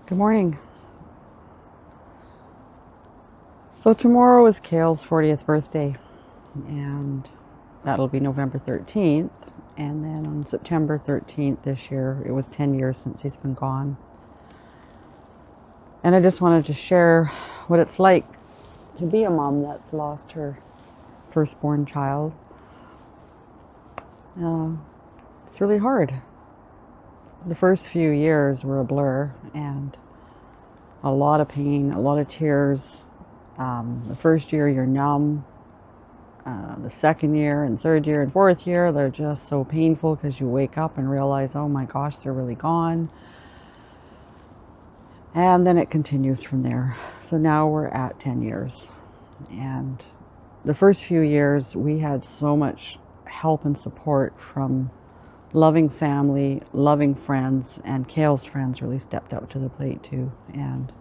Good morning. So tomorrow is Cale's 40th birthday, and that'll be November 13th. And then on September 13th this year, it was 10 years since he's been gone. And I just wanted to share what it's like to be a mom that's lost her firstborn child. It's really hard. The first few years were a blur, and a lot of pain, a lot of tears. The first year you're numb. The second year and third year and fourth year, they're just so painful because you wake up and realize, oh my gosh, they're really gone. And then it continues from there. So now we're at 10 years. And the first few years, we had so much help and support from loving family, loving friends, and Cale's friends really stepped up to the plate too. And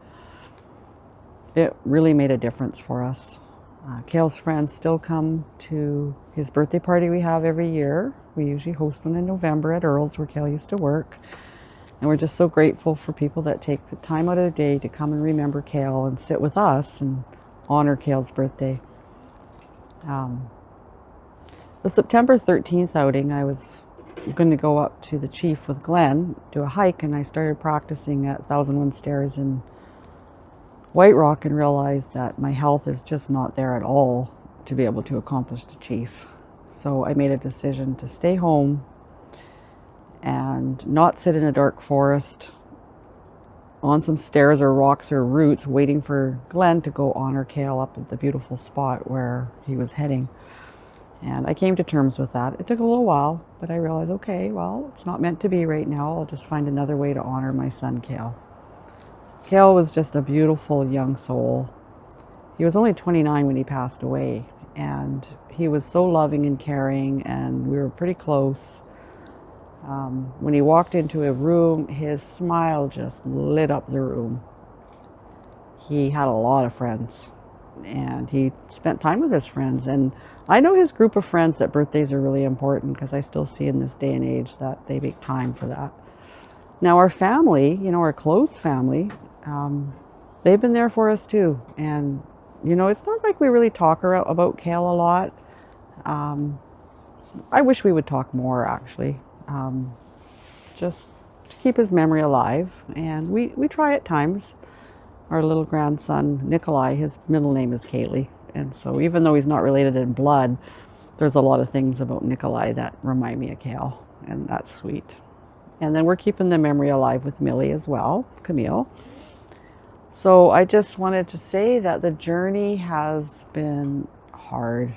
it really made a difference for us. Cale's friends still come to his birthday party we have every year. We usually host one in November at Earl's where Cale used to work. And we're just so grateful for people that take the time out of their day to come and remember Cale and sit with us and honor Cale's birthday. The September 13th outing, I was going to go up to the Chief with Glenn, do a hike, and I started practicing at 1001 Stairs in White Rock and realized that my health is just not there at all to be able to accomplish the Chief. So I made a decision to stay home and not sit in a dark forest on some stairs or rocks or roots waiting for Glenn to go honor Cale up at the beautiful spot where he was heading. And I came to terms with that. It took a little while, but I realized, okay, well, it's not meant to be right now. I'll just find another way to honor my son, Cale. Cale was just a beautiful young soul. He was only 29 when he passed away, and he was so loving and caring, and we were pretty close. When he walked into a room, his smile just lit up the room. He had a lot of friends, and he spent time with his friends. And I know his group of friends that birthdays are really important because I still see in this day and age that they make time for that. Now our family, our close family, they've been there for us too. And, it's not like we really talk about Cale a lot. I wish we would talk more, actually. Just to keep his memory alive. And we try at times. Our little grandson, Nikolai, his middle name is Cale. And so even though he's not related in blood, there's a lot of things about Nikolai that remind me of Cale. And that's sweet. And then we're keeping the memory alive with Millie as well, Camille. So I just wanted to say that the journey has been hard.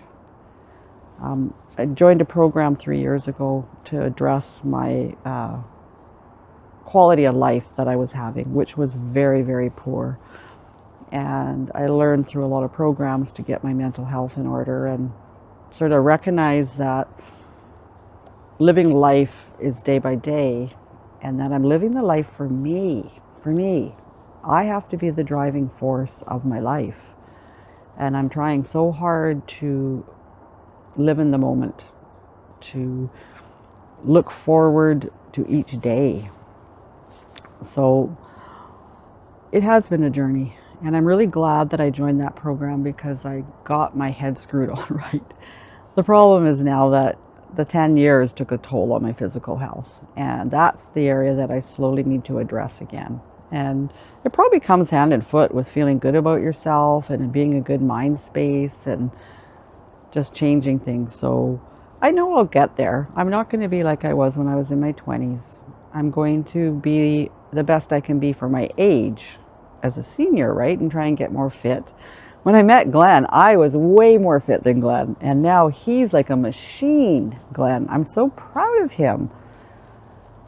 I joined a program 3 years ago to address my quality of life that I was having, which was very, very poor. And I learned through a lot of programs to get my mental health in order and sort of recognize that living life is day by day, and that I'm living the life for me. I have to be the driving force of my life. And I'm trying so hard to live in the moment, to look forward to each day. So it has been a journey, and I'm really glad that I joined that program because I got my head screwed on right. The problem is now that the 10 years took a toll on my physical health, and that's the area that I slowly need to address again. And it probably comes hand in foot with feeling good about yourself and being a good mind space and just changing things. So I know I'll get there. I'm not going to be like I was when I was in my 20s. I'm going to be the best I can be for my age as a senior, right? And try and get more fit. When I met Glenn, I was way more fit than Glenn. And now he's like a machine, Glenn. I'm so proud of him.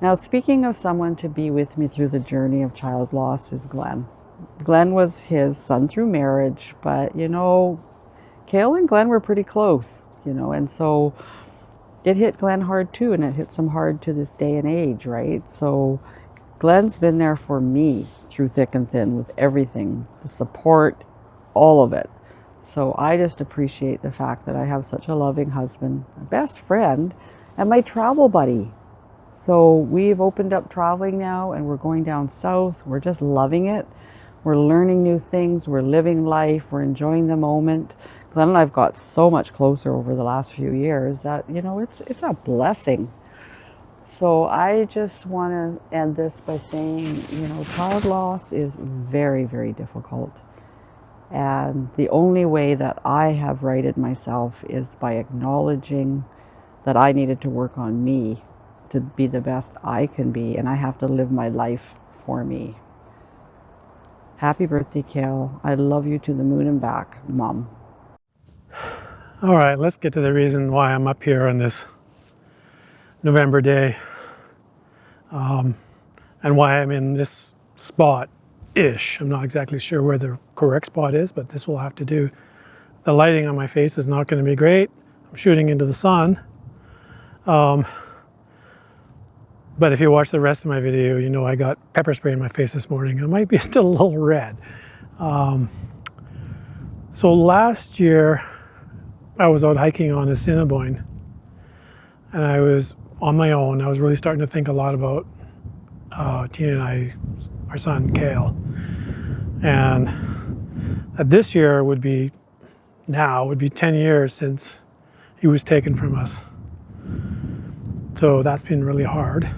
Now, speaking of someone to be with me through the journey of child loss is Glenn. Glenn was his son through marriage, but Cale and Glenn were pretty close, and so it hit Glenn hard too, and it hits him hard to this day and age, right? So Glenn's been there for me through thick and thin with everything, the support, all of it. So I just appreciate the fact that I have such a loving husband, a best friend, and my travel buddy. So we've opened up traveling now, and we're going down south. We're just loving it. We're learning new things. We're living life. We're enjoying the moment. Glenn and I've got so much closer over the last few years that, it's a blessing. So I just want to end this by saying, child loss is very, very difficult. And the only way that I have righted myself is by acknowledging that I needed to work on me to be the best I can be, and I have to live my life for me. Happy birthday, Cale. I love you to the moon and back, Mom. All right, let's get to the reason why I'm up here on this November day, and why I'm in this spot-ish. I'm not exactly sure where the correct spot is, but this will have to do. The lighting on my face is not going to be great. I'm shooting into the sun. But if you watch the rest of my video, you know I got pepper spray in my face this morning. It might be still a little red. So last year, I was out hiking on Assiniboine, and I was on my own. I was really starting to think a lot about Tena and I, our son Cale, and this year would be 10 years since he was taken from us. So that's been really hard.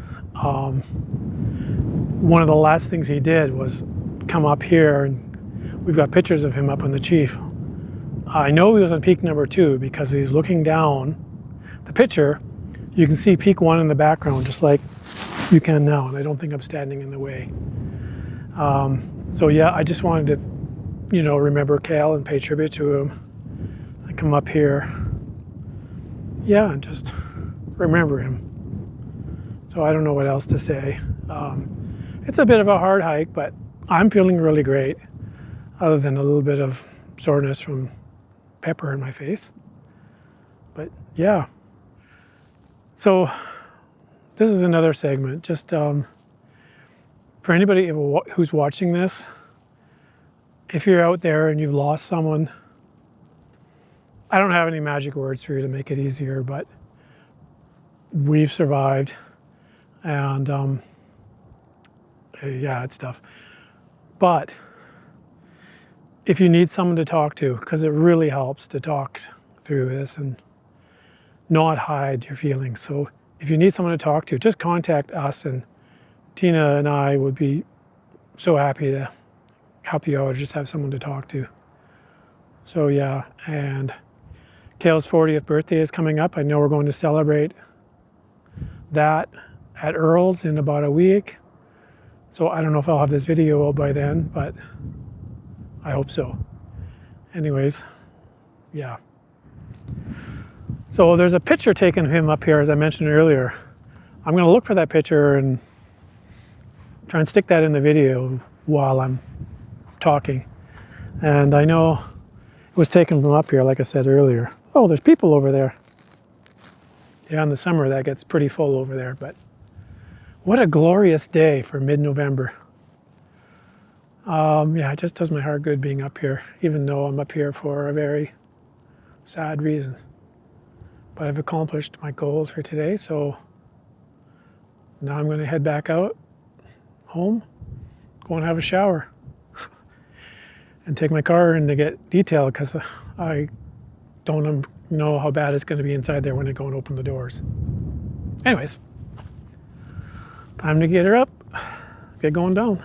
One of the last things he did was come up here, and we've got pictures of him up on the Chief. I know he was on peak number 2 because he's looking down the picture. You can see peak 1 in the background, just like you can now, and I don't think I'm standing in the way. So yeah, I just wanted to, remember Cale and pay tribute to him. I come up here, yeah, and just remember him. So I don't know what else to say. It's a bit of a hard hike, but I'm feeling really great, other than a little bit of soreness from pepper in my face. But yeah. So this is another segment, just for anybody who's watching this, if you're out there and you've lost someone, I don't have any magic words for you to make it easier, but we've survived. And yeah, it's tough. But if you need someone to talk to, because it really helps to talk through this and not hide your feelings. So if you need someone to talk to, just contact us, and Tena and I would be so happy to help you out, or just have someone to talk to. So yeah, and Cale's 40th birthday is coming up. I know we're going to celebrate that at Earl's in about a week. So I don't know if I'll have this video out by then, but I hope so. Anyways, yeah. So there's a picture taken of him up here, as I mentioned earlier. I'm going to look for that picture and try and stick that in the video while I'm talking. And I know it was taken from up here, like I said earlier. Oh, there's people over there. Yeah, in the summer that gets pretty full over there, but what a glorious day for mid-November. Yeah, it just does my heart good being up here, even though I'm up here for a very sad reason. But I've accomplished my goals for today, so now I'm going to head back out home, go and have a shower, and take my car in to get detailed, because I don't know how bad it's going to be inside there when I go and open the doors. Anyways, time to get her up, get going down.